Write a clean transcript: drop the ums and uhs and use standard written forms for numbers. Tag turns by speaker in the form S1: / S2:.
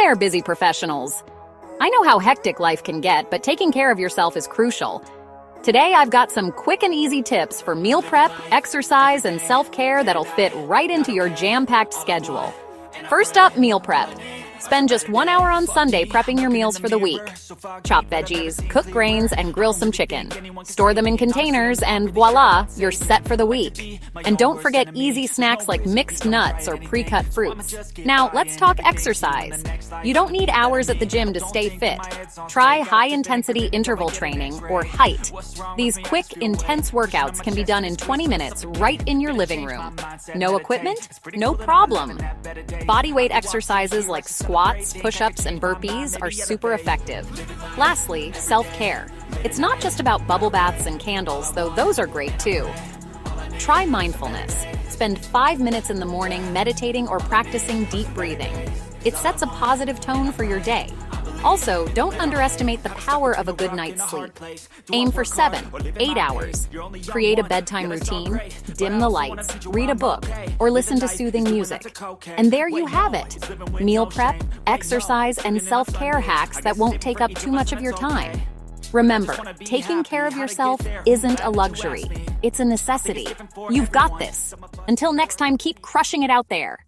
S1: there, busy professionals. I know how hectic life can get, but taking care of yourself is crucial. Today, I've got some quick and easy tips for meal prep, exercise, and self-care that'll fit right into your jam-packed schedule. First up, meal prep. Spend just 1 hour on Sunday prepping your meals for the week. Chop veggies, cook grains, and grill some chicken. Store them in containers, and voila, you're set for the week. And don't forget easy snacks like mixed nuts or pre-cut fruits. Now, let's talk exercise. You don't need hours at the gym to stay fit. Try high-intensity interval training, or HIIT. These quick, intense workouts can be done in 20 minutes right in your living room. No equipment? No problem. Bodyweight exercises like squats, push-ups, and burpees are super effective. Lastly, self-care. It's not just about bubble baths and candles, though those are great too. Try mindfulness. Spend 5 minutes in the morning meditating or practicing deep breathing. It sets a positive tone for your day. Also, don't underestimate the power of a good night's sleep. Aim for 7, 8 hours. Create a bedtime routine, dim the lights, read a book, or listen to soothing music. And there you have it. Meal prep, exercise, and self-care hacks that won't take up too much of your time. Remember, taking care of yourself isn't a luxury. It's a necessity. You've got this. Until next time, keep crushing it out there.